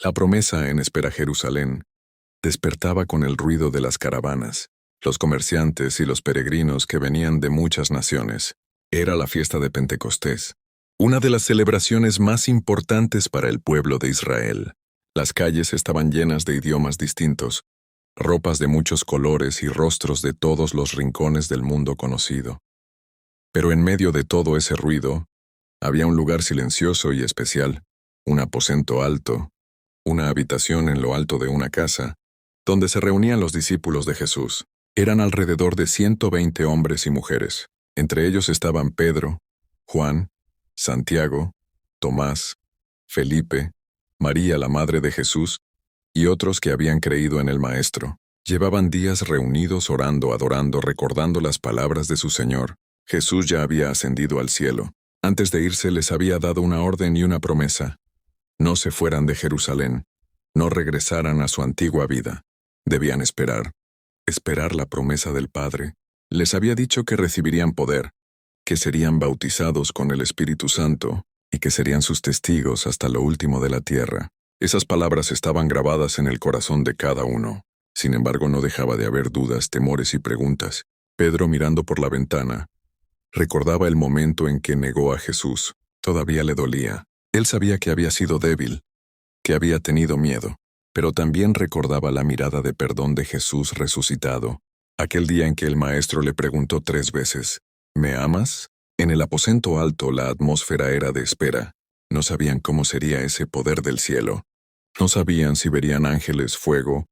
La promesa en espera Jerusalén despertaba con el ruido de las caravanas, los comerciantes y los peregrinos que venían de muchas naciones. Era la fiesta de Pentecostés, una de las celebraciones más importantes para el pueblo de Israel. Las calles estaban llenas de idiomas distintos, ropas de muchos colores y rostros de todos los rincones del mundo conocido. Pero en medio de todo ese ruido, había un lugar silencioso y especial, un aposento alto, una habitación en lo alto de una casa, donde se reunían los discípulos de Jesús. Eran alrededor de 120 hombres y mujeres. Entre ellos estaban Pedro, Juan, Santiago, Tomás, Felipe, María la madre de Jesús, y otros que habían creído en el Maestro. Llevaban días reunidos orando, adorando, recordando las palabras de su Señor. Jesús ya había ascendido al cielo. Antes de irse les había dado una orden y una promesa. No se fueran de Jerusalén, no regresaran a su antigua vida. Debían esperar la promesa del Padre. Les había dicho que recibirían poder, que serían bautizados con el Espíritu Santo y que serían sus testigos hasta lo último de la tierra. Esas palabras estaban grabadas en el corazón de cada uno. Sin embargo, no dejaba de haber dudas, temores y preguntas. Pedro, mirando por la ventana, recordaba el momento en que negó a Jesús. Todavía le dolía. Él sabía que había sido débil, que había tenido miedo, pero también recordaba la mirada de perdón de Jesús resucitado, aquel día en que el Maestro le preguntó 3 veces, ¿me amas? En el aposento alto la atmósfera era de espera. No sabían cómo sería ese poder del cielo. No sabían si verían ángeles, fuego,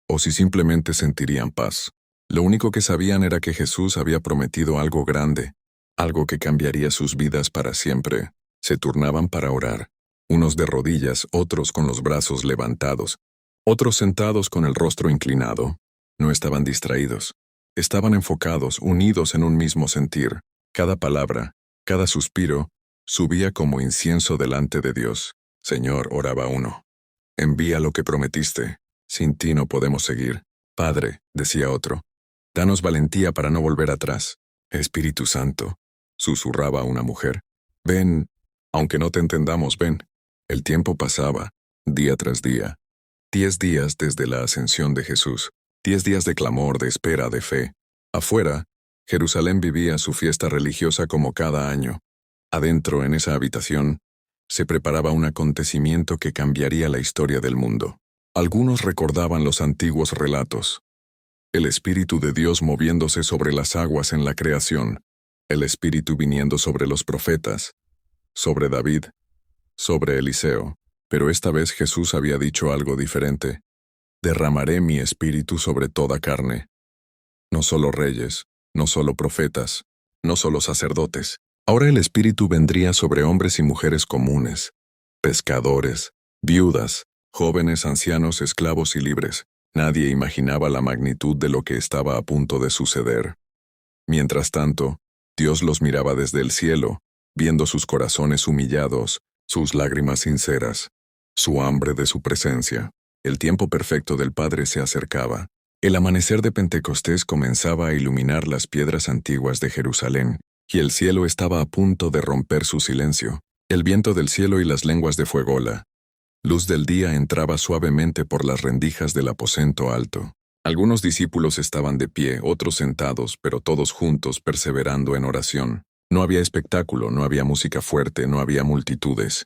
o si simplemente sentirían paz. Lo único que sabían era que Jesús había prometido algo grande, algo que cambiaría sus vidas para siempre. Se turnaban para orar, unos de rodillas, otros con los brazos levantados, otros sentados con el rostro inclinado. No estaban distraídos, estaban enfocados, unidos en un mismo sentir. Cada palabra, cada suspiro, subía como incienso delante de Dios. Señor, oraba uno, envía lo que prometiste, sin ti no podemos seguir. Padre, decía otro, danos valentía para no volver atrás. Espíritu Santo, susurraba una mujer, ven, aunque no te entendamos, ven. El tiempo pasaba, día tras día. 10 días desde la ascensión de Jesús, 10 días de clamor, de espera, de fe. Afuera, Jerusalén vivía su fiesta religiosa como cada año. Adentro, en esa habitación, se preparaba un acontecimiento que cambiaría la historia del mundo. Algunos recordaban los antiguos relatos. El Espíritu de Dios moviéndose sobre las aguas en la creación, el Espíritu viniendo sobre los profetas, sobre David, sobre Eliseo, pero esta vez Jesús había dicho algo diferente. Derramaré mi Espíritu sobre toda carne. No solo reyes, no solo profetas, no solo sacerdotes. Ahora el Espíritu vendría sobre hombres y mujeres comunes, pescadores, viudas, jóvenes, ancianos, esclavos y libres. Nadie imaginaba la magnitud de lo que estaba a punto de suceder. Mientras tanto, Dios los miraba desde el cielo, viendo sus corazones humillados, sus lágrimas sinceras, su hambre de su presencia. El tiempo perfecto del Padre se acercaba. El amanecer de Pentecostés comenzaba a iluminar las piedras antiguas de Jerusalén, y el cielo estaba a punto de romper su silencio. El viento del cielo y las lenguas de fuegola. Luz del día entraba suavemente por las rendijas del aposento alto. Algunos discípulos estaban de pie, otros sentados, pero todos juntos perseverando en oración. No había espectáculo, no había música fuerte, no había multitudes.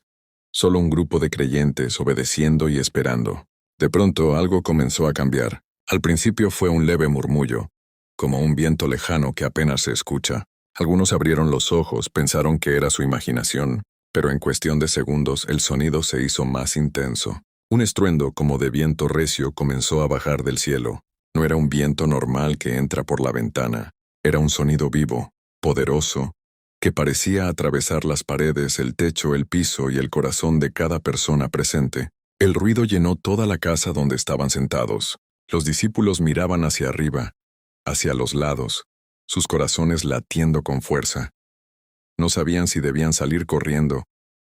Solo un grupo de creyentes obedeciendo y esperando. De pronto algo comenzó a cambiar. Al principio fue un leve murmullo, como un viento lejano que apenas se escucha. Algunos abrieron los ojos, pensaron que era su imaginación, pero en cuestión de segundos el sonido se hizo más intenso. Un estruendo como de viento recio comenzó a bajar del cielo. No era un viento normal que entra por la ventana. Era un sonido vivo, poderoso, que parecía atravesar las paredes, el techo, el piso y el corazón de cada persona presente. El ruido llenó toda la casa donde estaban sentados. Los discípulos miraban hacia arriba, hacia los lados, sus corazones latiendo con fuerza. No sabían si debían salir corriendo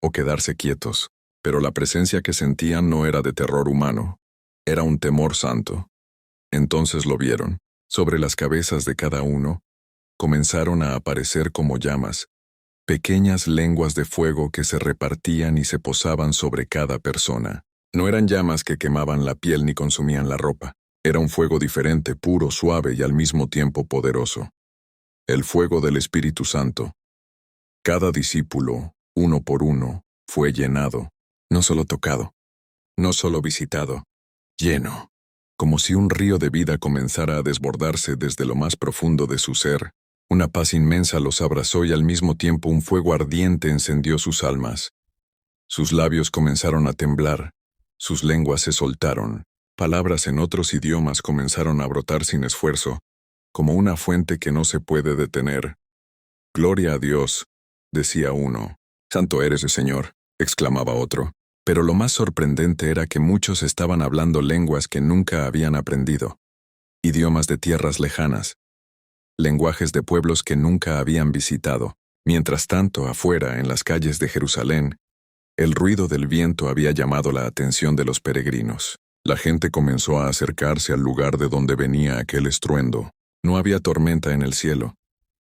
o quedarse quietos, pero la presencia que sentían no era de terror humano, era un temor santo. Entonces lo vieron. Sobre las cabezas de cada uno, comenzaron a aparecer como llamas, pequeñas lenguas de fuego que se repartían y se posaban sobre cada persona. No eran llamas que quemaban la piel ni consumían la ropa. Era un fuego diferente, puro, suave y al mismo tiempo poderoso. El fuego del Espíritu Santo. Cada discípulo, uno por uno, fue llenado, no solo tocado, no solo visitado, lleno. Como si un río de vida comenzara a desbordarse desde lo más profundo de su ser, una paz inmensa los abrazó y al mismo tiempo un fuego ardiente encendió sus almas. Sus labios comenzaron a temblar, sus lenguas se soltaron, palabras en otros idiomas comenzaron a brotar sin esfuerzo, como una fuente que no se puede detener. «Gloria a Dios», decía uno. «Santo eres el Señor», exclamaba otro. Pero lo más sorprendente era que muchos estaban hablando lenguas que nunca habían aprendido. Idiomas de tierras lejanas. Lenguajes de pueblos que nunca habían visitado. Mientras tanto, afuera, en las calles de Jerusalén, el ruido del viento había llamado la atención de los peregrinos. La gente comenzó a acercarse al lugar de donde venía aquel estruendo. No había tormenta en el cielo.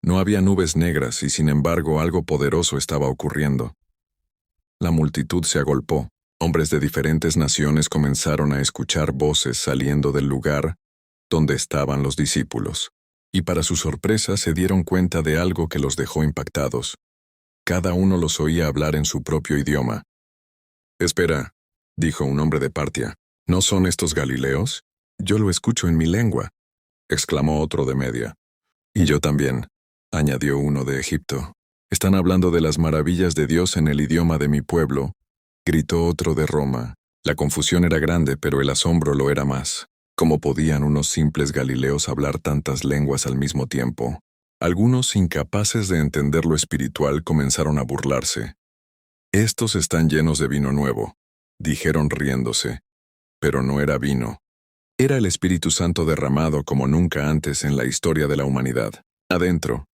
No había nubes negras y sin embargo algo poderoso estaba ocurriendo. La multitud se agolpó. Hombres de diferentes naciones comenzaron a escuchar voces saliendo del lugar donde estaban los discípulos. Y para su sorpresa se dieron cuenta de algo que los dejó impactados. Cada uno los oía hablar en su propio idioma. «Espera», dijo un hombre de Partia, «¿no son estos galileos? Yo lo escucho en mi lengua», exclamó otro de Media. «Y yo también», añadió uno de Egipto. «Están hablando de las maravillas de Dios en el idioma de mi pueblo», gritó otro de Roma. La confusión era grande, pero el asombro lo era más. ¿Cómo podían unos simples galileos hablar tantas lenguas al mismo tiempo? Algunos, incapaces de entender lo espiritual, comenzaron a burlarse. «Estos están llenos de vino nuevo», dijeron riéndose. Pero no era vino. Era el Espíritu Santo derramado como nunca antes en la historia de la humanidad. Adentro,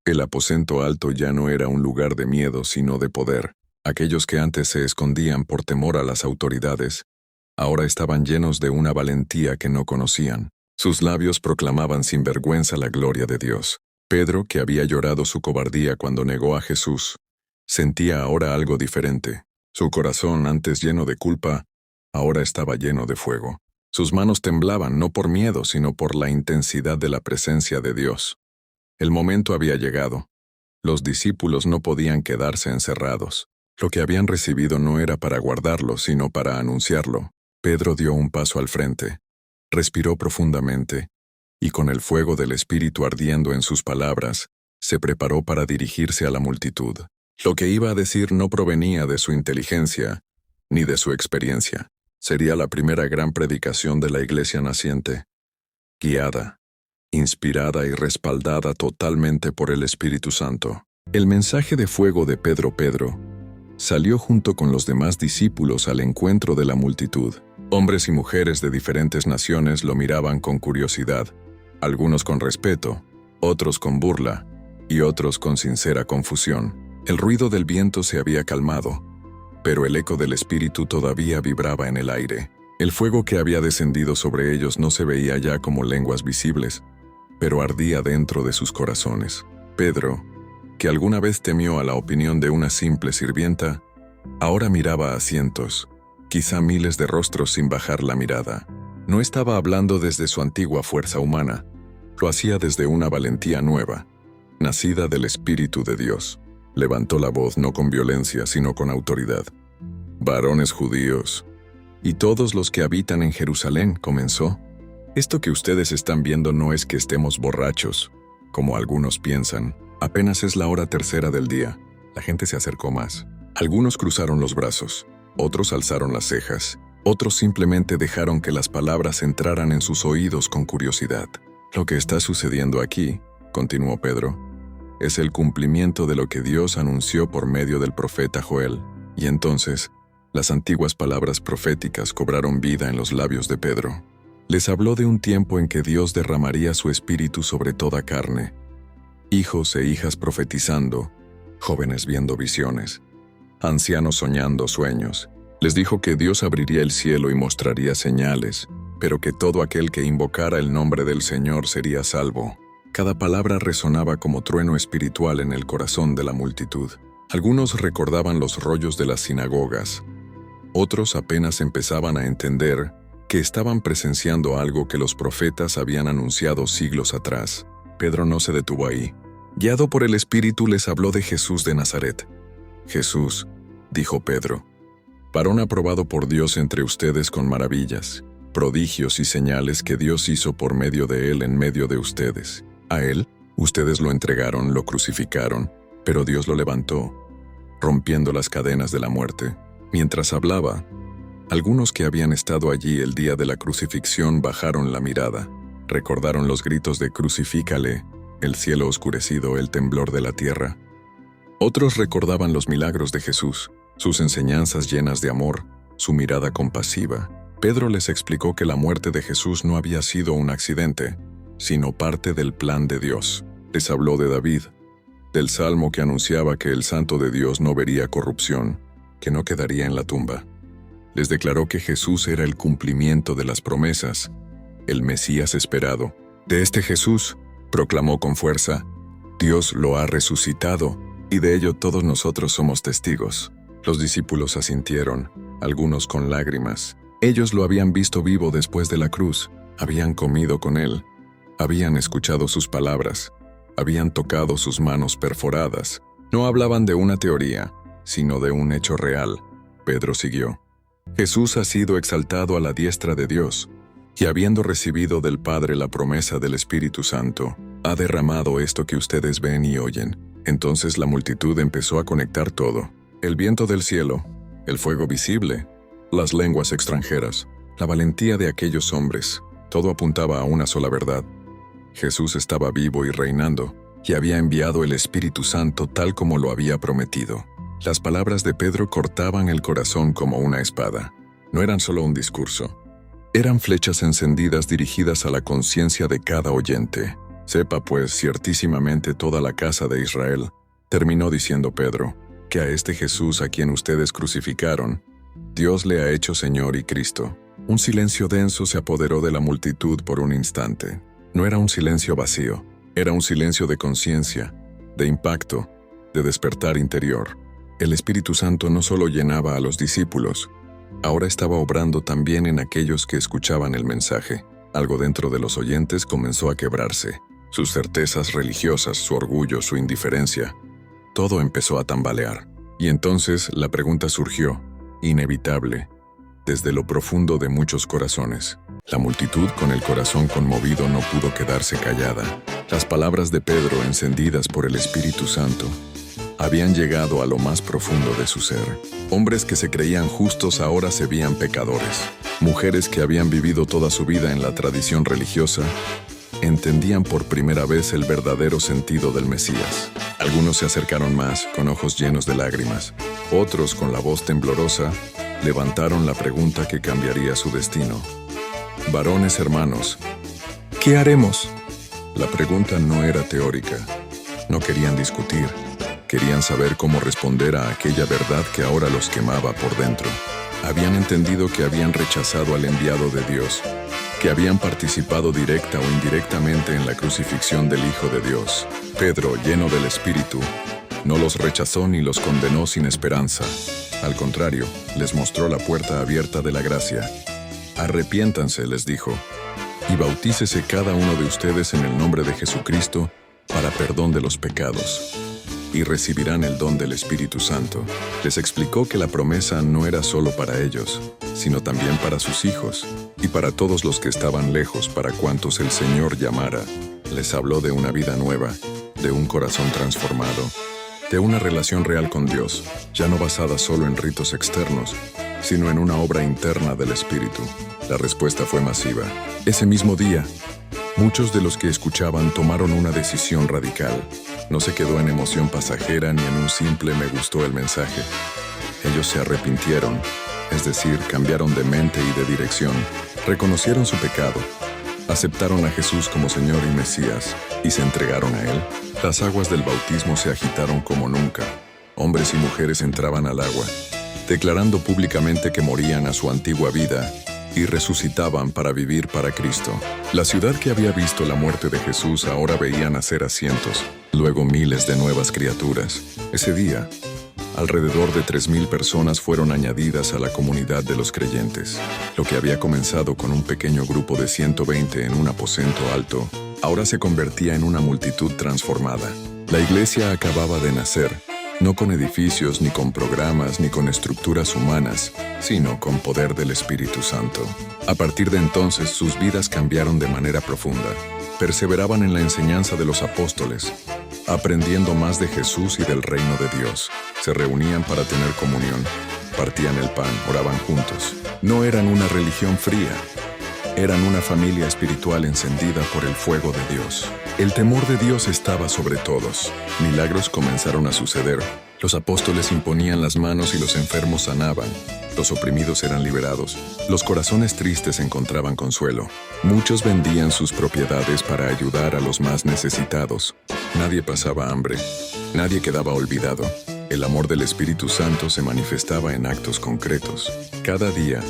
el aposento alto ya no era un lugar de miedo, sino de poder. Aquellos que antes se escondían por temor a las autoridades, ahora estaban llenos de una valentía que no conocían. Sus labios proclamaban sin vergüenza la gloria de Dios. Pedro, que había llorado su cobardía cuando negó a Jesús, sentía ahora algo diferente. Su corazón, antes lleno de culpa, ahora estaba lleno de fuego. Sus manos temblaban no por miedo, sino por la intensidad de la presencia de Dios. El momento había llegado. Los discípulos no podían quedarse encerrados. Lo que habían recibido no era para guardarlo, sino para anunciarlo. Pedro dio un paso al frente, respiró profundamente, y con el fuego del Espíritu ardiendo en sus palabras, se preparó para dirigirse a la multitud. Lo que iba a decir no provenía de su inteligencia, ni de su experiencia. Sería la primera gran predicación de la iglesia naciente, guiada, inspirada y respaldada totalmente por el Espíritu Santo. El mensaje de fuego de Pedro salió junto con los demás discípulos al encuentro de la multitud. Hombres y mujeres de diferentes naciones lo miraban con curiosidad, algunos con respeto, otros con burla, y otros con sincera confusión. El ruido del viento se había calmado, pero el eco del Espíritu todavía vibraba en el aire. El fuego que había descendido sobre ellos no se veía ya como lenguas visibles, pero ardía dentro de sus corazones. Pedro, que alguna vez temió a la opinión de una simple sirvienta, ahora miraba a cientos, quizá miles de rostros sin bajar la mirada. No estaba hablando desde su antigua fuerza humana, lo hacía desde una valentía nueva, nacida del Espíritu de Dios. Levantó la voz no con violencia, sino con autoridad. «Varones judíos, y todos los que habitan en Jerusalén», comenzó. «Esto que ustedes están viendo no es que estemos borrachos, como algunos piensan. Apenas es la hora tercera del día». La gente se acercó más. Algunos cruzaron los brazos, otros alzaron las cejas, otros simplemente dejaron que las palabras entraran en sus oídos con curiosidad. «Lo que está sucediendo aquí», continuó Pedro, «es el cumplimiento de lo que Dios anunció por medio del profeta Joel». Y entonces, las antiguas palabras proféticas cobraron vida en los labios de Pedro. Les habló de un tiempo en que Dios derramaría su espíritu sobre toda carne. Hijos e hijas profetizando, jóvenes viendo visiones, ancianos soñando sueños. Les dijo que Dios abriría el cielo y mostraría señales, pero que todo aquel que invocara el nombre del Señor sería salvo. Cada palabra resonaba como trueno espiritual en el corazón de la multitud. Algunos recordaban los rollos de las sinagogas, Otros apenas empezaban a entender que estaban presenciando algo que los profetas habían anunciado siglos atrás. Pedro no se detuvo ahí. Guiado por el Espíritu les habló de Jesús de Nazaret. Jesús, dijo Pedro, varón aprobado por Dios entre ustedes con maravillas, prodigios y señales que Dios hizo por medio de él en medio de ustedes. A él, ustedes lo entregaron, lo crucificaron, pero Dios lo levantó, rompiendo las cadenas de la muerte. Mientras hablaba, algunos que habían estado allí el día de la crucifixión bajaron la mirada, recordaron los gritos de «Crucifícale», el cielo oscurecido, el temblor de la tierra. Otros recordaban los milagros de Jesús, sus enseñanzas llenas de amor, su mirada compasiva. Pedro les explicó que la muerte de Jesús no había sido un accidente, sino parte del plan de Dios. Les habló de David, del salmo que anunciaba que el Santo de Dios no vería corrupción, que no quedaría en la tumba. Les declaró que Jesús era el cumplimiento de las promesas, el Mesías esperado. De este Jesús, proclamó con fuerza, Dios lo ha resucitado, y de ello todos nosotros somos testigos. Los discípulos asintieron, algunos con lágrimas. Ellos lo habían visto vivo después de la cruz, habían comido con él, habían escuchado sus palabras, habían tocado sus manos perforadas. No hablaban de una teoría, sino de un hecho real. Pedro siguió. Jesús ha sido exaltado a la diestra de Dios, y habiendo recibido del Padre la promesa del Espíritu Santo, ha derramado esto que ustedes ven y oyen. Entonces la multitud empezó a conectar todo. El viento del cielo, el fuego visible, las lenguas extranjeras, la valentía de aquellos hombres, todo apuntaba a una sola verdad. Jesús estaba vivo y reinando, y había enviado el Espíritu Santo tal como lo había prometido. Las palabras de Pedro cortaban el corazón como una espada. No eran solo un discurso. Eran flechas encendidas dirigidas a la conciencia de cada oyente. Sepa pues ciertísimamente toda la casa de Israel, terminó diciendo Pedro, que a este Jesús a quien ustedes crucificaron, Dios le ha hecho Señor y Cristo. Un silencio denso se apoderó de la multitud por un instante. No era un silencio vacío, era un silencio de conciencia, de impacto, de despertar interior. El Espíritu Santo no solo llenaba a los discípulos, ahora estaba obrando también en aquellos que escuchaban el mensaje. Algo dentro de los oyentes comenzó a quebrarse. Sus certezas religiosas, su orgullo, su indiferencia. Todo empezó a tambalear. Y entonces la pregunta surgió, inevitable, desde lo profundo de muchos corazones. La multitud, con el corazón conmovido, no pudo quedarse callada. Las palabras de Pedro, encendidas por el Espíritu Santo, habían llegado a lo más profundo de su ser. Hombres que se creían justos ahora se veían pecadores. Mujeres que habían vivido toda su vida en la tradición religiosa, entendían por primera vez el verdadero sentido del Mesías. Algunos se acercaron más, con ojos llenos de lágrimas. Otros, con la voz temblorosa, levantaron la pregunta que cambiaría su destino. Varones hermanos, ¿qué haremos? La pregunta no era teórica. No querían discutir. Querían saber cómo responder a aquella verdad que ahora los quemaba por dentro. Habían entendido que habían rechazado al enviado de Dios, que habían participado directa o indirectamente en la crucifixión del Hijo de Dios. Pedro, lleno del Espíritu, no los rechazó ni los condenó sin esperanza. Al contrario, les mostró la puerta abierta de la gracia. Arrepiéntanse, les dijo, y bautícese cada uno de ustedes en el nombre de Jesucristo para perdón de los pecados, y recibirán el don del Espíritu Santo. Les explicó que la promesa no era solo para ellos, sino también para sus hijos, y para todos los que estaban lejos, para cuantos el Señor llamara. Les habló de una vida nueva, de un corazón transformado, de una relación real con Dios, ya no basada solo en ritos externos, sino en una obra interna del Espíritu. La respuesta fue masiva. Ese mismo día, muchos de los que escuchaban tomaron una decisión radical. No se quedó en emoción pasajera ni en un simple me gustó el mensaje. Ellos se arrepintieron, es decir, cambiaron de mente y de dirección, reconocieron su pecado, aceptaron a Jesús como Señor y Mesías y se entregaron a Él. Las aguas del bautismo se agitaron como nunca. Hombres y mujeres entraban al agua, declarando públicamente que morían a su antigua vida y resucitaban para vivir para Cristo. La ciudad que había visto la muerte de Jesús ahora veía nacer a cientos, luego miles de nuevas criaturas. Ese día, Alrededor de 3.000 personas fueron añadidas a la comunidad de los creyentes. Lo que había comenzado con un pequeño grupo de 120 en un aposento alto, ahora se convertía en una multitud transformada. La iglesia acababa de nacer, no con edificios, ni con programas, ni con estructuras humanas, sino con poder del Espíritu Santo. A partir de entonces, sus vidas cambiaron de manera profunda. Perseveraban en la enseñanza de los apóstoles, aprendiendo más de Jesús y del reino de Dios. Se reunían para tener comunión, partían el pan, oraban juntos. No eran una religión fría, eran una familia espiritual encendida por el fuego de Dios. El temor de Dios estaba sobre todos. Milagros comenzaron a suceder. Los apóstoles imponían las manos y los enfermos sanaban. Los oprimidos eran liberados. Los corazones tristes encontraban consuelo. Muchos vendían sus propiedades para ayudar a los más necesitados. Nadie pasaba hambre. Nadie quedaba olvidado. El amor del Espíritu Santo se manifestaba en actos concretos. Cada día,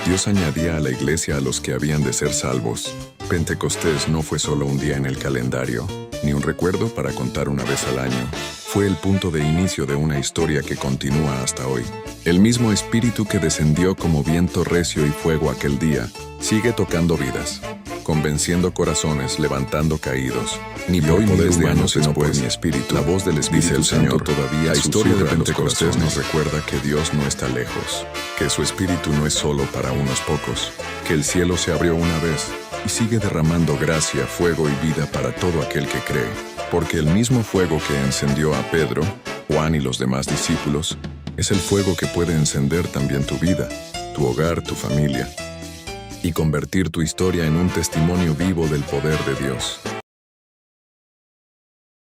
Dios añadía a la iglesia a los que habían de ser salvos. Pentecostés no fue solo un día en el calendario, ni un recuerdo para contar una vez al año. Fue el punto de inicio de una historia que continúa hasta hoy. El mismo Espíritu que descendió como viento recio y fuego aquel día, sigue tocando vidas, convenciendo corazones, levantando caídos. Ni hoy, miles de años después, mi espíritu, la voz del Espíritu Santo todavía. La historia de Pentecostés nos recuerda que Dios no está lejos, que su Espíritu no es solo para unos pocos, que el cielo se abrió una vez y sigue derramando gracia, fuego y vida para todo aquel que cree. Porque el mismo fuego que encendió a Pedro, Juan y los demás discípulos, es el fuego que puede encender también tu vida, tu hogar, tu familia, y convertir tu historia en un testimonio vivo del poder de Dios.